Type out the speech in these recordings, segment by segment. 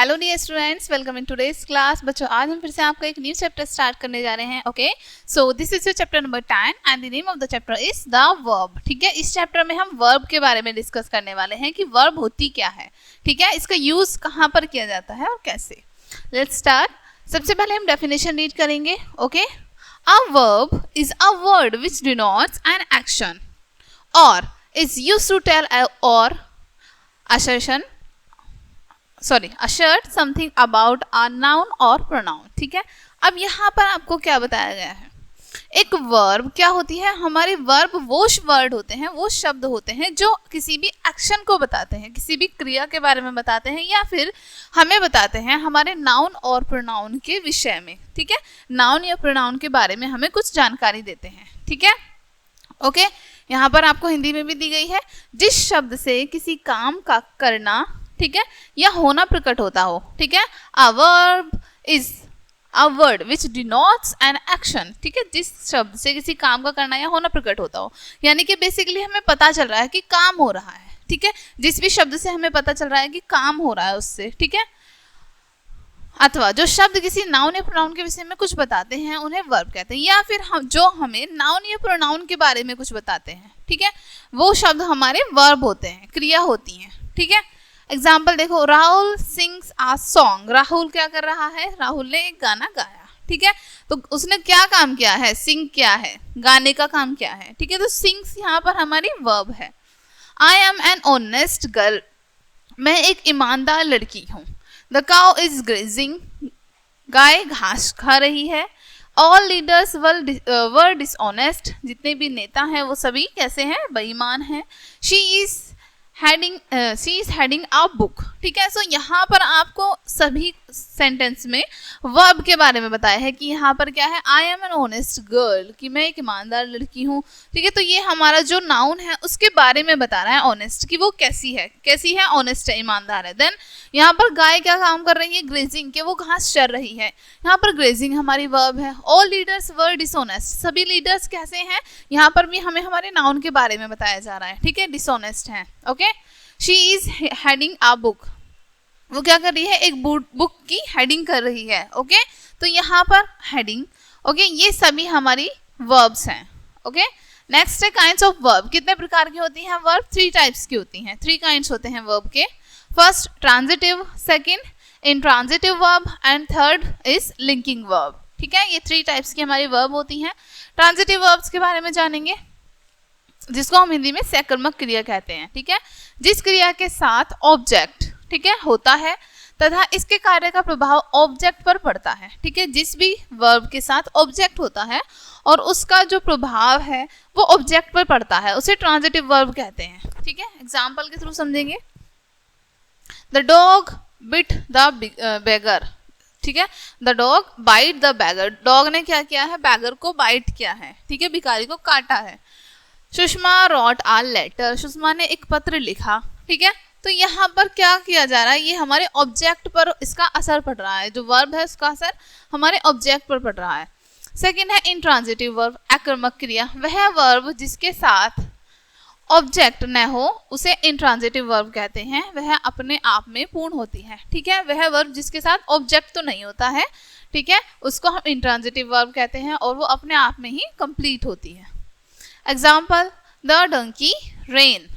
Hello dear students, welcome in today's class. बच्चों, आज हम फिर से आपका एक न्यू चैप्टर स्टार्ट करने जा रहे हैं। Okay, so this is your chapter number 10 and the name of the chapter is the verb. ठीक है, इस चैप्टर में हम वर्ब के बारे में डिस्कस करने वाले हैं कि वर्ब होती क्या है। ठीक है, इसका यूज कहाँ पर किया जाता है और कैसे। Let's start. सबसे पहले हम डेफिनेशन रीड करेंगे। Okay, a verb is a word which denotes an action और is used to tell or assert something about a noun or pronoun। ठीक है, अब यहाँ पर आपको क्या बताया गया है, एक वर्ब क्या होती है। हमारे वर्ब वो वर्ड होते हैं, वो शब्द होते हैं जो किसी भी एक्शन को बताते हैं, किसी भी क्रिया के बारे में बताते हैं या फिर हमें बताते हैं हमारे नाउन और प्रोनाउन के विषय में। ठीक है, नाउन या प्रोनाउन के बारे में हमें कुछ जानकारी देते हैं। ठीक है, ओके, यहाँ पर आपको हिंदी में भी दी गई है, जिस शब्द से किसी काम का करना, ठीक है, या होना प्रकट होता हो। ठीक है, a verb is a word which denotes an action. ठीक है, जिस शब्द से किसी काम का करना या होना प्रकट होता हो, यानी कि बेसिकली हमें पता चल रहा है कि काम हो रहा है। ठीक है, जिस भी शब्द से हमें पता चल रहा है कि काम हो रहा है उससे। ठीक है, अथवा जो शब्द किसी नाउन या प्रोनाउन के विषय में कुछ बताते हैं उन्हें वर्ब कहते हैं, या फिर हम जो हमें नाउन या प्रोनाउन के बारे में कुछ बताते हैं, ठीक है, वो शब्द हमारे वर्ब होते हैं, क्रिया होती हैं। ठीक है, एग्जाम्पल देखो, राहुल सिंग्स आ सॉन्ग। राहुल क्या कर रहा है, राहुल ने एक गाना गाया। ठीक है, तो उसने क्या काम किया है, सिंग क्या है, गाने का काम क्या है। ठीक है, तो सिंग्स यहाँ पर हमारी वर्ब है। I am an honest girl, मैं एक ईमानदार लड़की हूँ। The cow is grazing, गाय घास खा रही है। All leaders were dishonest, जितने भी नेता हैं वो सभी कैसे हैं, बेईमान हैं। She is heading a book। ठीक है, सो यहाँ पर आपको सभी सेंटेंस में वर्ब के बारे में बताया है कि यहाँ पर क्या है, I am an honest girl, कि मैं एक ईमानदार लड़की हूँ। ठीक है, तो ये हमारा जो नाउन है उसके बारे में बता रहा है, ऑनेस्ट, कि वो कैसी है, ऑनेस्ट है, ईमानदार है। देन यहाँ पर गाय क्या काम कर रही है, ग्रेजिंग, के वो घास चर रही है। यहाँ पर ग्रेजिंग हमारी वर्ब है। ऑल लीडर्स वर डिसऑनेस्ट, सभी लीडर्स कैसे हैं, यहाँ पर भी हमें हमारे नाउन के बारे में बताया जा रहा है। ठीक है, डिसऑनेस्ट है। Okay, she is heading a book, वो क्या कर रही है, एक बुक की हेडिंग कर रही है। ओके, तो यहाँ पर हेडिंग, ओके, ये सभी हमारी वर्ब्स हैं। ओके, नेक्स्ट है काइंड्स ऑफ वर्ब। कितने प्रकार की होती हैं वर्ब, 3 टाइप्स की होती हैं, 3 काइंड्स होते हैं वर्ब के। First transitive, second intransitive verb and third is linking verb. ठीक है, ये 3 टाइप्स की हमारी वर्ब होती हैं। ट्रांजिटिव वर्ब्स के बारे में जानेंगे, जिसको हम हिंदी में सकर्मक क्रिया कहते हैं। ठीक है, जिस क्रिया के साथ ऑब्जेक्ट, ठीक है, होता है तथा इसके कार्य का प्रभाव ऑब्जेक्ट पर पड़ता है। ठीक है, जिस भी वर्ब के साथ ऑब्जेक्ट होता है और उसका जो प्रभाव है वो ऑब्जेक्ट पर पड़ता है, उसे ट्रांजिटिव वर्ब कहते हैं। ठीक है, एग्जाम्पल के थ्रू समझेंगे। The dog bit the beggar. ठीक है, the dog bite the beggar, dog ने क्या किया है, बेगर को बाइट किया है। ठीक है, भिखारी को काटा है। Sushma wrote a letter, Sushma ने एक पत्र लिखा। ठीक है, तो यहाँ पर क्या किया जा रहा है, ये हमारे ऑब्जेक्ट पर इसका असर पड़ रहा है, जो वर्ब है उसका असर हमारे ऑब्जेक्ट पर पड़ रहा है। सेकंड है इंट्रांजिटिव वर्ब, आक्रामक क्रिया। वह वर्ब जिसके साथ ऑब्जेक्ट न हो उसे इंट्रांजिटिव वर्ब कहते हैं, वह अपने आप में पूर्ण होती है। ठीक है, वह वर्ब जिसके साथ ऑब्जेक्ट तो नहीं होता है, ठीक है, उसको हम इंट्रांजिटिव वर्ब कहते हैं और वो अपने आप में ही कंप्लीट होती है। Example, the donkey ran.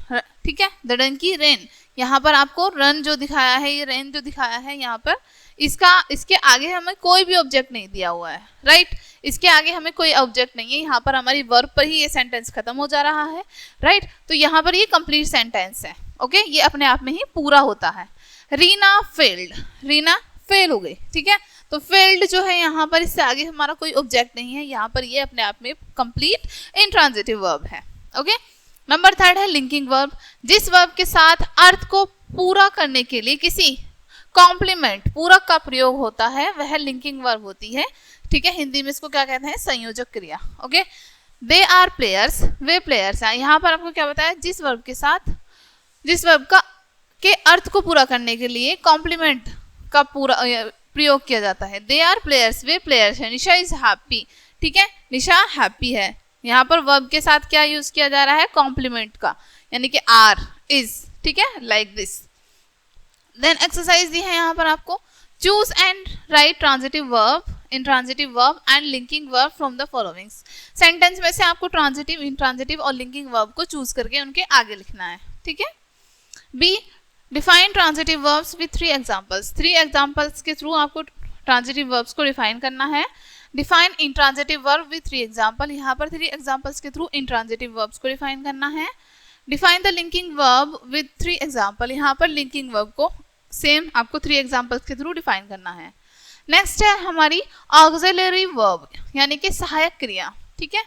ठीक है, द डंकी रेन, यहाँ पर आपको रन जो दिखाया है, ये रेन जो दिखाया है, यहाँ पर इसके आगे हमें कोई भी ऑब्जेक्ट नहीं दिया हुआ है। राइट, इसके आगे हमें कोई ऑब्जेक्ट नहीं है, यहाँ पर हमारी वर्ब पर ही ये सेंटेंस खत्म हो जा रहा है। राइट, तो यहाँ पर ये कंप्लीट सेंटेंस है। ओके, ये अपने आप में ही पूरा होता है। रीना फेल्ड, रीना फेल हो गई। ठीक है, तो फेल्ड जो है यहाँ पर, इससे आगे हमारा कोई ऑब्जेक्ट नहीं है, यहाँ पर ये अपने आप में कंप्लीट इंट्रांजिटिव वर्ब है। ओके, नंबर 3 है लिंकिंग वर्ब। जिस वर्ब के साथ अर्थ को पूरा करने के लिए किसी कॉम्प्लीमेंट, पूरक का प्रयोग होता है, वह लिंकिंग वर्ब होती है। ठीक है, हिंदी में इसको क्या कहते हैं, संयोजक क्रिया। ओके, दे आर प्लेयर्स, वे प्लेयर्स हैं। यहाँ पर आपको क्या बताया, जिस वर्ब के साथ, जिस वर्ब का के अर्थ को पूरा करने के लिए कॉम्प्लीमेंट का पूरा प्रयोग किया जाता है। दे आर प्लेयर्स, वे प्लेयर्स हैं। Nisha is happy. ठीक है, निशा हैप्पी है। यहाँ पर वर्ब के साथ क्या यूज किया जा रहा है, कॉम्प्लीमेंट का, यानी कि आर, इज। ठीक है, लाइक दिस। देन एक्सरसाइज दी है यहाँ पर आपको, choose and write transitive verb, intransitive verb and linking verb from the following. Sentence में से आपको ट्रांजिटिव, इंट्रांजिटिव और लिंकिंग वर्ब को चूज करके उनके आगे लिखना है, ठीक है। B, define transitive verbs with 3 examples. 3 examples के थ्रू आपको ट्रांजिटिव वर्ब्स को डिफाइन करना है। Define intransitive verb with 3 example, यहाँ पर 3 एग्जांपल्स के थ्रू इंट्रांजिटिव वर्ब्स को डिफाइन करना है। Define the linking verb with 3 example, यहाँ पर लिंकिंग वर्ब को सेम आपको 3 एग्जांपल्स के थ्रू डिफाइन करना है। नेक्स्ट है हमारी ऑक्सिलरी वर्ब, यानी कि सहायक क्रिया, ठीक है।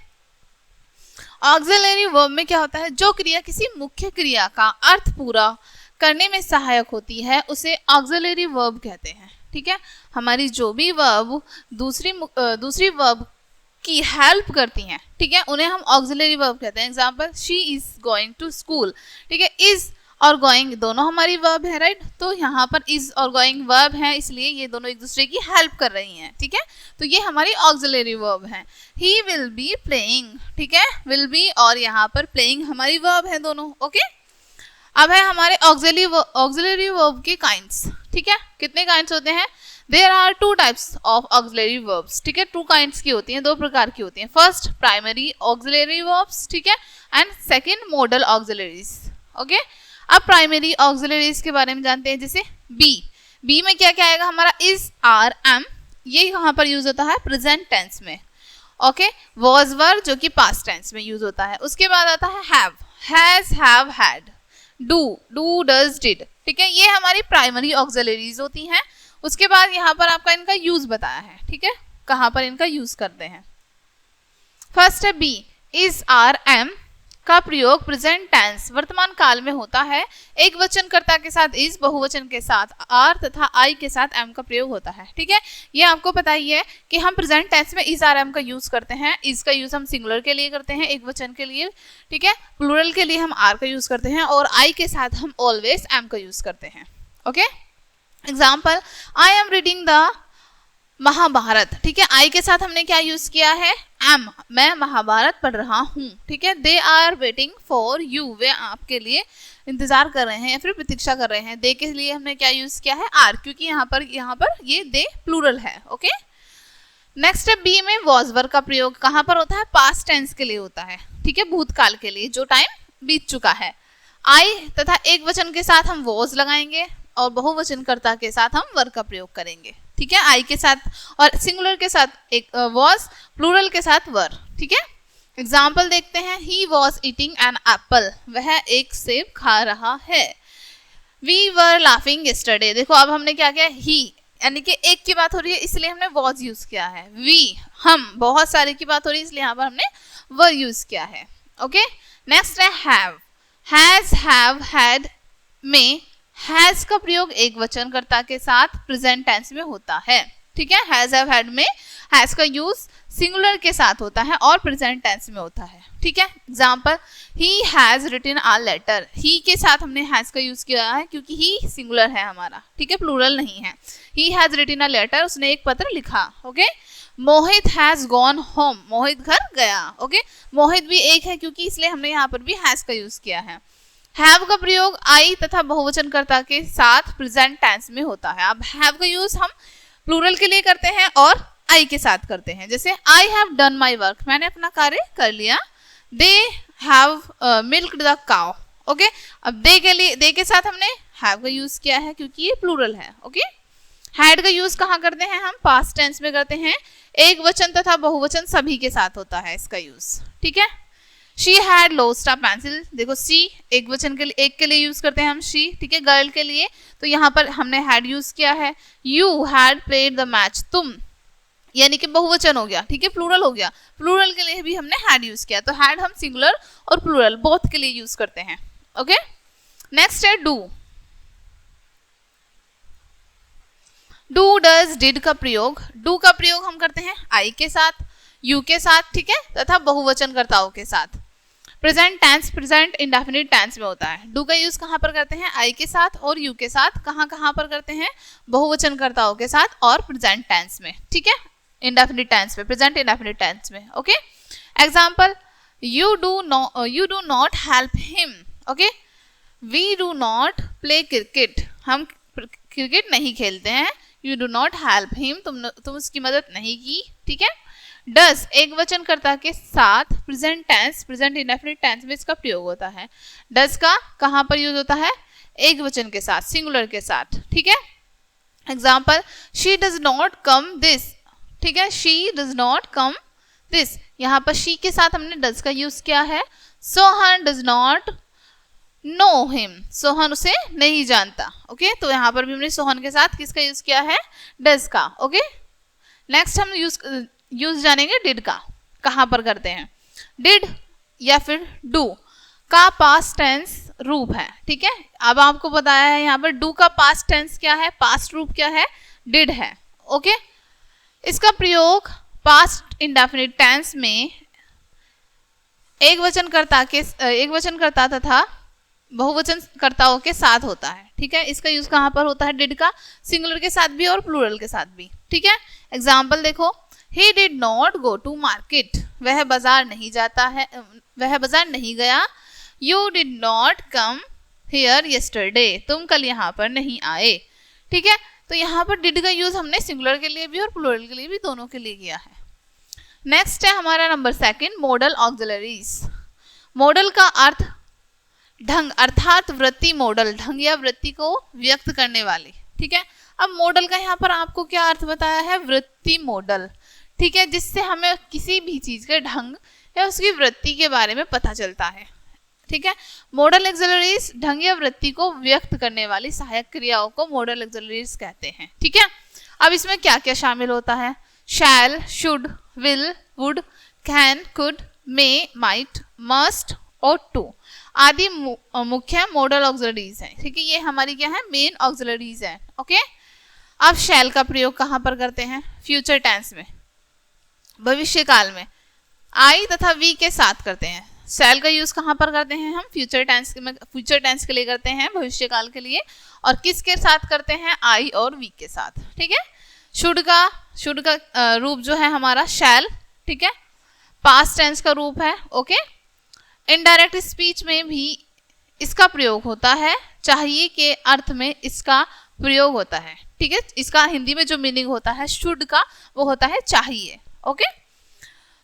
ऑक्सिलरी वर्ब में क्या होता है, जो क्रिया किसी मुख्य क्रिया का अर्थ पूरा करने में सहायक होती है उसे ऑक्सिलरी वर्ब कहते हैं, ठीक है। हमारी जो भी वर्ब दूसरी वर्ब की हेल्प करती हैं, ठीक है, उन्हें हम ऑक्सिलरी वर्ब कहते हैं। Example, she is going to school, ठीक है। इज और गोइंग दोनों हमारी वर्ब है, राइट। तो यहाँ पर इज और गोइंग वर्ब है, इसलिए ये दोनों एक दूसरे की हेल्प कर रही हैं, ठीक है। तो ये हमारी ऑक्सिलरी वर्ब है। ही विल बी प्लेइंग, ठीक है, विल बी और यहाँ पर प्लेइंग हमारी वर्ब है दोनों, ओके। अब है हमारे ऑक्सिलरी वर्ब के काइंड्स, ठीक है। कितने काइंड्स होते हैं, there are 2 types of auxiliary verbs, ठीक है। 2 काइंड्स की होती हैं, 2 प्रकार की होती हैं। फर्स्ट प्राइमरी ऑक्सिलरी वर्ब्स, ठीक है, and second model auxiliaries, okay. अब प्राइमरी ऑक्सिलरीज के बारे में जानते हैं, जैसे बी में क्या क्या आएगा हमारा, इज, आर, एम, ये यहाँ पर यूज होता है प्रेजेंट टेंस में, ओके। वॉज, वर जो कि पास्ट टेंस में यूज होता है। उसके बाद आता है have, has, have, had, do, does, did, ठीक है। ये हमारी प्राइमरी ऑक्सिलरीज होती हैं। उसके बाद यहाँ पर आपका इनका यूज बताया है, ठीक है, कहाँ पर इनका यूज करते हैं। फर्स्ट है बी, इज, आर, एम का प्रयोग प्रेजेंट टेंस वर्तमान काल में होता है। एक वचनकर्ता के साथ इज, बहुवचन के साथ आर तथा आई के साथ एम का प्रयोग होता है, ठीक है। ये आपको पता ही है कि हम प्रेजेंट टेंस में इज, आर, एम का यूज करते हैं। इज का यूज हम सिंगुलर के लिए करते हैं, एक वचन के लिए, ठीक है। प्लूरल के लिए हम आर का यूज करते हैं और आई के साथ हम ऑलवेज एम का यूज करते हैं, okay. Example, I am reading the Mahabharata, ठीक है। आई के साथ हमने क्या यूज किया है, एम, मैं महाभारत पढ़ रहा हूँ, ठीक है। They are waiting for you, वे आपके लिए इंतजार कर रहे हैं या फिर प्रतीक्षा कर रहे हैं। दे के लिए हमने क्या यूज किया है, आर, क्योंकि यहाँ पर ये दे प्लूरल है, ओके। नेक्स्ट है बी में वॉज, वर का प्रयोग कहाँ पर होता है, पास्ट टेंस के लिए होता है, ठीक है, भूतकाल के लिए, जो टाइम बीत चुका है। आई तथा एक वचन के साथ हम वॉज लगाएंगे और बहुवचनकर्ता के साथ हम वर का प्रयोग करेंगे, ठीक है। आई के साथ और सिंगुलर के साथ एक वॉज, प्लूरल के साथ वर, ठीक है। एग्जाम्पल देखते हैं, he was eating an apple, वह एक सेब खा रहा है। वी वर लाफिंग यस्टरडे, देखो अब हमने क्या किया, ही यानी कि एक की बात हो रही है इसलिए हमने वॉज यूज किया है। वी, हम, बहुत सारे की बात हो रही है इसलिए यहाँ पर हमने वर यूज किया है, ओके। नेक्स्ट है हैव, हैज, हैव, हैड में हैज का प्रयोग एक वचनकर्ता के साथ प्रेजेंट टेंस में होता है, ठीक है। हैज, हैव, हैड में हैज का यूज सिंगुलर के साथ होता है और प्रेजेंट टेंस में होता है, ठीक है। Example, he has written a letter, he के साथ हमने हैज का यूज किया है क्योंकि ही सिंगुलर है हमारा, ठीक है, प्लूरल नहीं है। He has written a letter, उसने एक पत्र लिखा, okay. Mohit has gone home, Mohit घर गया, ओके। मोहित भी एक है क्योंकि इसलिए हमने यहाँ पर भी हैज का यूज किया है। हैव का प्रयोग आई तथा बहुवचनकर्ता के साथ प्रेजेंट टेंस में होता है। अब हैव का यूज हम प्लूरल के लिए करते हैं और आई के साथ करते हैं, जैसे I have done my work, मैंने अपना कार्य कर लिया। They have milked the cow, okay. अब दे के साथ हमने हैव का यूज किया है क्योंकि ये प्लूरल है, ओके। हैड का यूज कहाँ करते हैं हम, पास्ट टेंस में करते हैं। एक वचन तथा बहुवचन सभी के साथ होता है इसका यूज, ठीक है। She had lost a pencil, देखो सी एक वचन के लिए, एक के लिए यूज करते हैं हम शी, ठीक है, गर्ल के लिए, तो यहाँ पर हमने हैड यूज किया है। You had played the match, तुम यानी कि बहुवचन हो गया, ठीक है, प्लूरल हो गया, प्लूरल के लिए भी हमने हैड यूज किया। तो हैड हम सिंगुलर और प्लूरल बोथ के लिए यूज करते हैं, ओके। नेक्स्ट है डू, डू, डज, डिड का प्रयोग, डू का प्रयोग हम करते हैं आई के साथ, यू के साथ, ठीक है, तथा बहुवचनकर्ताओं के साथ। Present tense, present indefinite tense में होता है। डू का यूज कहाँ पर करते हैं, आई के साथ और यू के साथ। कहाँ पर करते हैं, बहुवचनकर्ताओं के साथ और प्रेजेंट टेंस में, ठीक है, इंडेफिनिट टेंस में, प्रेजेंट इंडेफिनिट टेंस में, okay. Example, you do not help him, okay. We do not play cricket, हम क्रिकेट नहीं खेलते हैं, you do not help him, तुम उसकी मदद नहीं की, ठीक है। डज एक वचनकर्ता के साथ present tense, present indefinite tense में इसका प्रयोग होता है। डज का कहाँ पर यूज होता है? एक वचन के साथ, सिंगुलर के साथ, ठीक है। Example, she does not come this, ठीक है, she does not come this, यहाँ पर शी के साथ हमने डज का यूज किया है। Sohan does not know him, Sohan उसे नहीं जानता, ओके। तो यहाँ पर भी हमने सोहन के साथ किसका यूज किया है? डज का, ओके। नेक्स्ट हम यूज जानेंगे डिड का, कहाँ पर करते हैं। डिड या फिर डू का पास्ट टेंस रूप है, ठीक है। अब आपको बताया है यहाँ पर डू का पास्ट टेंस क्या है, पास्ट रूप क्या है? डिड है, ओके। इसका प्रयोग पास्ट इंडेफिनिट टेंस में एक वचनकर्ता तथा बहुवचनकर्ताओं के साथ होता है, ठीक है। इसका यूज कहाँ पर होता है? डिड का सिंगुलर के साथ भी और प्लूरल के साथ भी, ठीक है। एग्जाम्पल देखो, he did not go to market, वह बाजार नहीं जाता है, वह बाजार नहीं गया। You did not come here yesterday, तुम कल यहाँ पर नहीं आए, ठीक है। तो यहाँ पर डिड का यूज हमने सिंगुलर के लिए भी और प्लूरल के लिए भी, दोनों के लिए किया है। नेक्स्ट है हमारा नंबर 2 मॉडल ऑक्सिलरीज। मॉडल का अर्थ ढंग अर्थात वृत्ति, मॉडल ढंग या वृत्ति को व्यक्त करने वाली, ठीक है। अब मॉडल का यहाँ पर आपको क्या अर्थ बताया है? वृत्ति, मॉडल, ठीक है, जिससे हमें किसी भी चीज के ढंग या उसकी वृत्ति के बारे में पता चलता है, ठीक है। मॉडल ऑक्सिलरीज ढंग या वृत्ति को व्यक्त करने वाली सहायक क्रियाओं को मॉडल ऑक्सिलरीज कहते हैं, ठीक है। अब इसमें क्या क्या शामिल होता है? Shall, should, will, would, can, could, may, might, must और टू आदि मुख्य मॉडल ऑक्सिलरीज हैं, ठीक है। ये हमारी क्या है? मेन ऑक्सिलरीज है, ओके। अब शैल का प्रयोग कहाँ पर करते हैं? फ्यूचर टेंस में, भविष्य काल में आई तथा वी के साथ करते हैं। शैल का यूज कहाँ पर करते हैं हम? फ्यूचर टेंस के लिए करते हैं, भविष्य काल के लिए। और किसके साथ करते हैं? आई और वी के साथ, ठीक है। शुड का रूप जो है हमारा शैल, ठीक है, पास्ट टेंस का रूप है, ओके। इनडायरेक्ट स्पीच में भी इसका प्रयोग होता है, चाहिए के अर्थ में इसका प्रयोग होता है, ठीक है। इसका हिंदी में जो मीनिंग होता है शुड का, वो होता है चाहिए, ओके।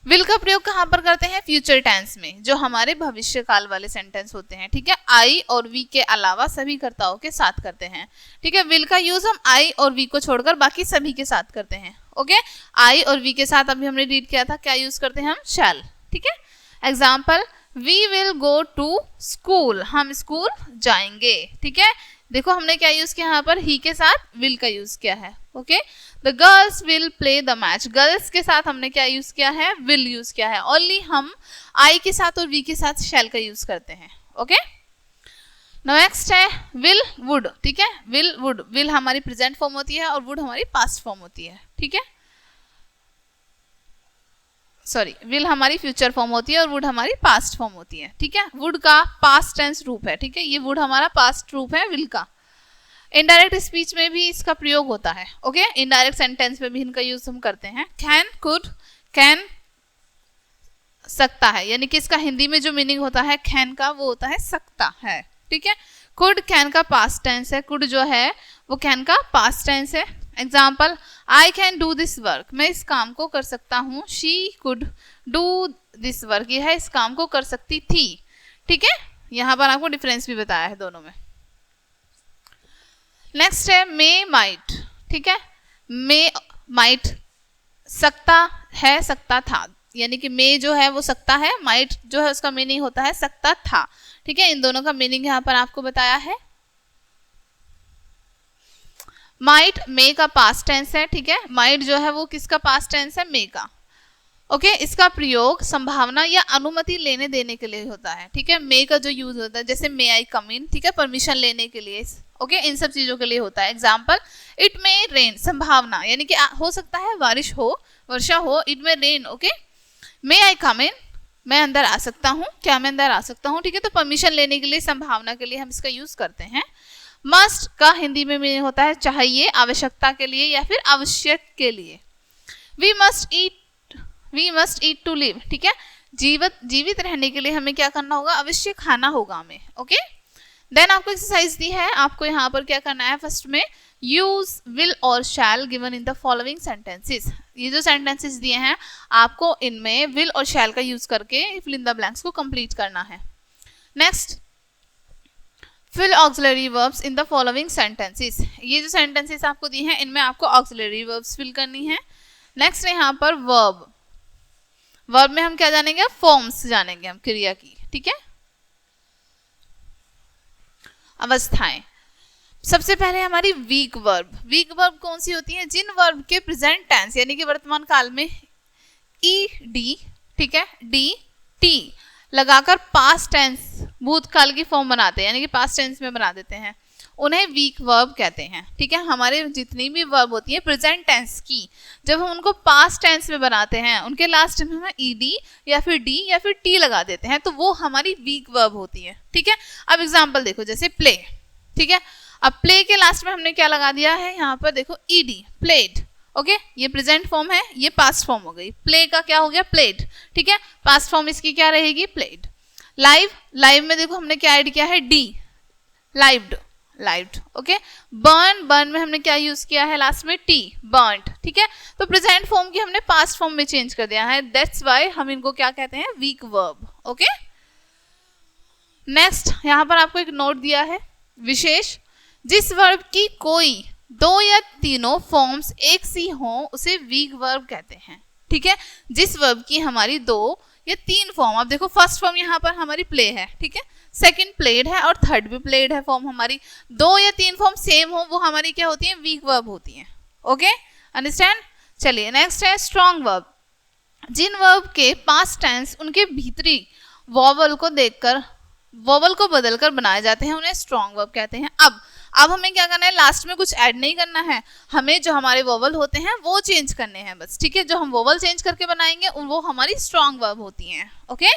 विल का प्रयोग कहाँ पर करते हैं? फ्यूचर टेंस में, जो हमारे भविष्य काल वाले सेंटेंस होते हैं, ठीक है। आई और वी के अलावा सभी कर्ताओं के साथ करते हैं, ठीक है। विल का यूज हम आई और वी को छोड़कर बाकी सभी के साथ करते हैं, ओके। आई और वी के साथ अभी हमने रीड किया था, क्या यूज करते हैं हम? शैल, ठीक है। Example, we will go to school, हम स्कूल जाएंगे, ठीक है। देखो हमने क्या यूज किया यहाँ पर? ही के साथ विल का यूज किया है, okay. The girls will play the match, girls के साथ हमने क्या यूज किया है? विल यूज किया है। ओनली हम आई के साथ और वी के साथ शैल का यूज करते हैं, ओके। नेक्स्ट है विल, वुड, ठीक है। विल, वुड, विल हमारी प्रेजेंट फॉर्म होती है और वुड हमारी पास्ट फॉर्म होती है, ठीक है। सॉरी, विल हमारी फ्यूचर फॉर्म होती है और वुड हमारी पास्ट फॉर्म होती है, ठीक है। वुड का पास्ट टेंस रूप है, ठीक है, ये वुड हमारा पास्ट रूप है विल का। इनडायरेक्ट स्पीच में भी इसका प्रयोग होता है, ओके। इनडायरेक्ट सेंटेंस में भी इनका यूज हम करते हैं। कैन, कुड, कैन सकता है, यानी कि इसका हिंदी में जो मीनिंग होता है कैन का, वो होता है सकता है, ठीक है। कुड कैन का पास्ट टेंस है, कुड जो है वो कैन का पास्ट टेंस है। Example, I can do this work, मैं इस काम को कर सकता हूँ। She could do this work, यह इस काम को कर सकती थी, ठीक है। यहाँ पर आपको डिफरेंस भी बताया है दोनों में। नेक्स्ट है मे, माइट, ठीक है। मे, माइट सकता है, सकता था, यानी कि मे जो है वो सकता है, माइट जो है उसका मीनिंग होता है सकता था, ठीक है। इन दोनों का मीनिंग यहाँ पर आपको बताया है। माइट मे का पास्ट टेंस है, ठीक है। माइट जो है वो किसका पास्ट टेंस है? मे का, ओके। इसका प्रयोग संभावना या अनुमति लेने देने के लिए होता है, ठीक है। मे का जो यूज होता है, जैसे मे आई कम इन, ठीक है, परमिशन लेने के लिए, ओके, इन सब चीजों के लिए होता है। एग्जाम्पल, इट मे रेन, संभावना, यानी कि हो सकता है बारिश हो, वर्षा हो, इट मे रेन, ओके। मे आई कम इन, मैं अंदर आ सकता हूँ, क्या मैं अंदर आ सकता हूँ, ठीक है। तो परमिशन लेने के लिए, संभावना के लिए हम इसका यूज करते हैं। मस्ट का हिंदी में मीनिंग होता है चाहिए, आवश्यकता के लिए या फिर आवश्यक के लिए। We must eat to live, ठीक है। जीवित रहने के लिए हमें क्या करना होगा? अवश्य खाना होगा हमें, ओके। देन आपको एक्सरसाइज दी है, आपको यहाँ पर क्या करना है? फर्स्ट में यूज विल और shall given in the following sentences. ये जो सेंटेंसेस दिए हैं आपको इनमें विल और शैल का यूज करके फिल इन द ब्लैंक्स को कंप्लीट करना है। Next, fill auxiliary verbs in the following sentences. ये जो सेंटेंसेस आपको दिए हैं इनमें आपको ऑक्सिलरी वर्ब्स फिल करनी है। नेक्स्ट यहाँ पर वर्ब, वर्ब में हम क्या जानेंगे, फॉर्म्स जानेंगे हम क्रिया की, ठीक है, अवस्थाएं। सबसे पहले हमारी वीक वर्ब। वीक वर्ब कौन सी होती है, जिन वर्ब के प्रेजेंट टेंस यानी कि वर्तमान काल में ई डी, ठीक है, डी टी लगाकर पास्ट टेंस भूतकाल की फॉर्म बनाते हैं यानी कि पास्ट टेंस में बना देते हैं, उन्हें वीक वर्ब कहते हैं, ठीक है। हमारे जितनी भी वर्ब होती है प्रेजेंट टेंस की, जब हम उनको पास्ट टेंस में बनाते हैं उनके लास्ट में हम ईडी या फिर डी या फिर टी लगा देते हैं तो वो हमारी वीक वर्ब होती है, ठीक है। अब एग्जांपल देखो, जैसे प्ले, ठीक है। अब प्ले के लास्ट में हमने क्या लगा दिया है, यहाँ पर देखो ईडी, प्लेड, ओके। ये प्रेजेंट फॉर्म है, ये पास्ट फॉर्म हो गई। प्ले का क्या हो गया, प्लेड, ठीक है। पास्ट फॉर्म इसकी क्या रहेगी, प्लेड। लाइव, लाइव में देखो हमने क्या ऐड किया है, D, lived, lived, okay. Burn, burn में हमने क्या यूज किया है लास्ट में, टी, बर्न्ड, ठीक है। तो प्रेजेंट फॉर्म की हमने पास्ट फॉर्म में चेंज कर दिया है, दैट्स व्हाई हम इनको क्या कहते हैं, वीक वर्ब, ओके। नेक्स्ट, यहाँ पर आपको एक नोट दिया है, विशेष, जिस वर्ब की कोई दो या तीनों फॉर्म्स एक सी हों उसे वीक वर्ब कहते हैं, ठीक है। जिस वर्ब की हमारी दो या तीन फॉर्म, अब देखो फर्स्ट फॉर्म यहाँ पर हमारी प्ले है, ठीक है, सेकंड प्लेड है और थर्ड भी प्लेड है फॉर्म हमारी, दो या तीन फॉर्म सेम हो वो हमारी क्या होती है, वीक वर्ब होती है, ओके, अंडरस्टैंड। चलिए नेक्स्ट है स्ट्रॉन्ग वर्ब। जिन वर्ब के पास्ट टेंस उनके भीतरी वॉवल को देखकर, वॉवल को बदलकर बनाए जाते हैं उन्हें स्ट्रॉन्ग वर्ब कहते हैं। अब हमें क्या करना है, लास्ट में कुछ ऐड नहीं करना है, हमें जो हमारे वोवल होते हैं वो चेंज करने हैं बस, ठीक है। जो हम वोवल चेंज करके बनाएंगे वो हमारी स्ट्रॉन्ग वर्ब होती हैं, ओके।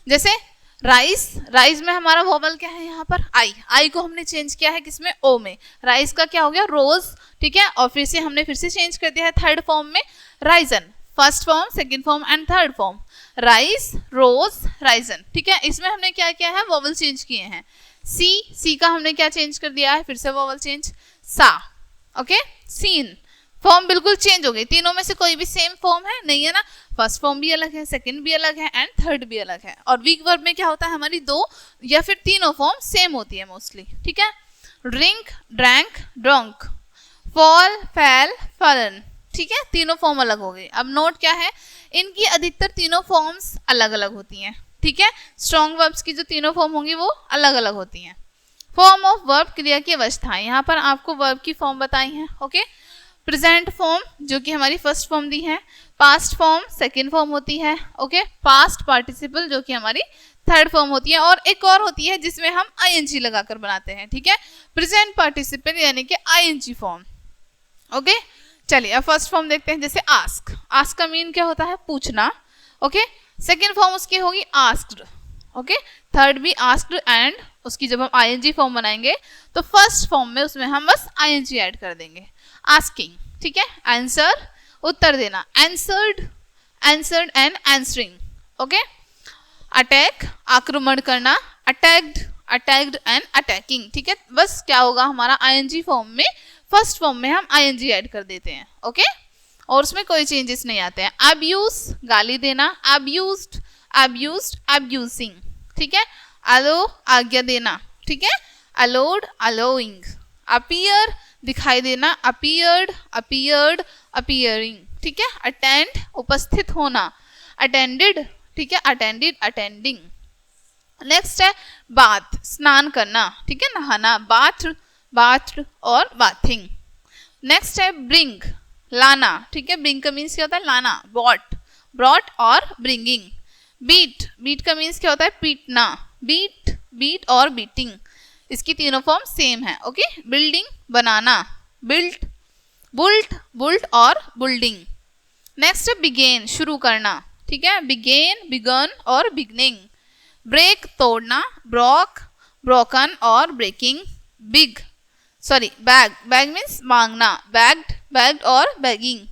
जैसे राइस, राइस में हमारा वोवल क्या है यहाँ पर, आई, आई को हमने चेंज किया है किसमें, ओ में। राइस का क्या हो गया, रोज, ठीक है। और फिर से हमने फिर से चेंज कर दिया है थर्ड फॉर्म में, risen, first form, second form and third form, rise, rose, risen, ठीक है। इसमें हमने क्या किया है, वोवल चेंज किए हैं। सी, सी का हमने क्या चेंज कर दिया है, फिर से वोवल चेंज, सा, ओके। सीन, फॉर्म बिल्कुल चेंज हो गई, तीनों में से कोई भी सेम फॉर्म है नहीं है ना, फर्स्ट फॉर्म भी अलग है, सेकंड भी अलग है एंड थर्ड भी अलग है। और वीक वर्ब में क्या होता है, हमारी दो या फिर तीनों फॉर्म सेम होती है मोस्टली, ठीक है। ड्रिंक, ड्रैंक, ड्रंक, फॉल, फैल, फलन, ठीक है, तीनों फॉर्म अलग हो गई। अब नोट क्या है, इनकी अधिकतर तीनों फॉर्म्स अलग अलग होती हैं, ठीक है। स्ट्रॉन्ग वर्ब्स की जो तीनों फॉर्म होंगी वो अलग अलग होती हैं। फॉर्म ऑफ वर्ब, क्रिया की अवस्थाएं, यहाँ पर आपको वर्ब की फॉर्म बताई हैं, ओके। प्रेजेंट फॉर्म जो कि हमारी फर्स्ट फॉर्म दी है, पास्ट फॉर्म सेकंड फॉर्म होती है, ओके। पास्ट पार्टिसिपल जो कि हमारी थर्ड फॉर्म होती है, और एक और होती है जिसमें हम आईएनजी लगाकर बनाते हैं, ठीक है, प्रेजेंट पार्टिसिपल यानी कि आईएनजी फॉर्म, ओके। चलिए अब फर्स्ट फॉर्म देखते हैं, जैसे आस्क, आस्क का मीन क्या होता है, पूछना, ओके। सेकेंड फॉर्म उसकी होगी आस्क्ड, ओके। थर्ड भी आस्क्ड एंड उसकी जब हम आईएनजी फॉर्म बनाएंगे तो फर्स्ट फॉर्म में उसमें हम बस आईएनजी ऐड कर देंगे। आस्किंग, ठीक है, आंसर, उत्तर देना, answered, answered and answering, okay. Attack, आक्रमण करना, अटैक्ड, अटैक्ड एंड अटैकिंग, ठीक है। बस क्या होगा, हमारा आईएनजी फॉर्म में फर्स्ट फॉर्म में हम आईएनजी ऐड कर देते हैं, ओके। और उसमें कोई चेंजेस नहीं आते हैं। अब्यूज, गाली देना, अब्यूज्ड, अब्यूज्ड, अब्यूजिंग, ठीक है। अलो, आज्ञा देना, ठीक है, अलोड, अलोइंग। अपीयर, दिखाई देना, अपीयर्ड, अपीयर्ड, अपीयरिंग, ठीक है। अटेंड, उपस्थित होना, अटेंडेड, ठीक है, अटेंडेड, अटेंडिंग। नेक्स्ट है बाथ, स्नान करना, ठीक है, नहाना, बाथ, बाथ और बाथिंग। नेक्स्ट है ब्रिंग, लाना, ठीक है, ब्रिंग का मीन्स क्या होता है, लाना, ब्रॉट, ब्रॉट और ब्रिंगिंग। बीट, बीट का मीन्स क्या होता है, पीटना, बीट, बीट और बीटिंग, इसकी तीनों फॉर्म सेम है, ओके। बिल्डिंग, बनाना, बिल्ट, बुल्ट, बुल्ट और बुल्डिंग। नेक्स्ट है बिगेन, शुरू करना, ठीक है, बिगेन, बिगन और बिगनिंग। ब्रेक, तोड़ना, ब्रॉक, ब्रोकन और breaking. Big, sorry beg, beg means मांगना, बैग्ड, बैग्ड और बैगिंग।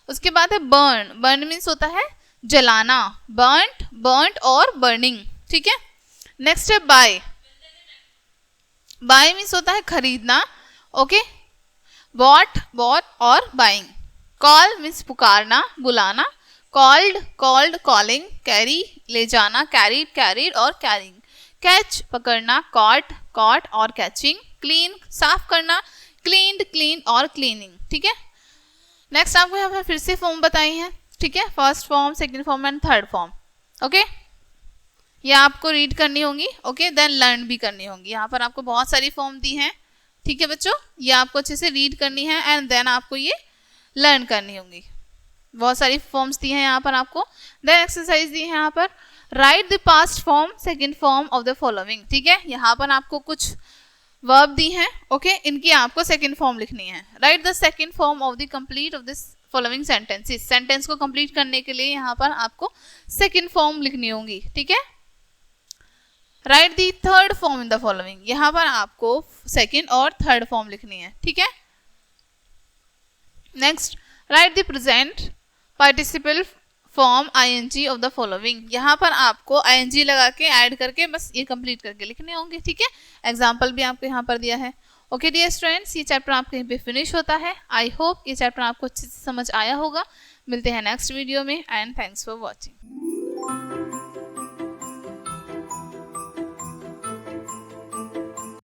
उसके बाद है बर्न, बर्न मीन्स होता है जलाना, बर्न्ट, बर्न्ट और बर्निंग, ठीक है। नेक्स्ट है बाय, बाय मीन्स होता है खरीदना, ओके। बॉट बॉट और बाइंग। कॉल मीन्स पुकारना, बुलाना। Called called, calling. कैरी ले जाना, कैरीड कैरीड और कैरिंग। कैच पकड़ना, कॉट कॉट और कैचिंग। क्लीन साफ करना, क्लीन्ड क्लीन और क्लीनिंग। ठीक है, नेक्स्ट आपको यहाँ पर फिर से फॉर्म बताई है। ठीक है, first form, second form and third form. Okay, ये आपको रीड करनी होंगी। ओके, देन लर्न भी करनी होंगी। यहाँ पर आपको बहुत सारी फॉर्म दी हैं। ठीक है बच्चों, ये आपको अच्छे से रीड करनी है एंड देन आपको ये लर्न करनी होंगी। बहुत सारी फॉर्म्स दी हैं यहाँ पर आपको। देन एक्सरसाइज दी है यहाँ पर, right the past form second form of the following. ठीक है, यहाँ पर आपको कुछ वर्ब दी हैं। ओके, इनकी आपको सेकंड फॉर्म लिखनी है। Right the second form of the complete of this following sentences. Sentence को कंप्लीट करने के लिए यहाँ पर आपको सेकंड फॉर्म लिखनी होंगी। ठीक है, right the third form in the following. यहाँ पर आपको सेकंड और थर्ड फॉर्म लिखनी है। ठीक है, next, write the present participle form ING of the following. यहाँ पर आपको आईएनजी लगा के ऐड करके बस ये कंप्लीट करके लिखने होंगे। ठीक है, एग्जाम्पल भी आपको यहाँ पर दिया है। ओके डियर स्टूडेंट्स, ये चैप्टर आपके यहीं पे फिनिश होता है। आई होप ये चैप्टर आपको अच्छे से समझ आया होगा। मिलते हैं नेक्स्ट वीडियो में एंड थैंक्स फॉर वॉचिंग।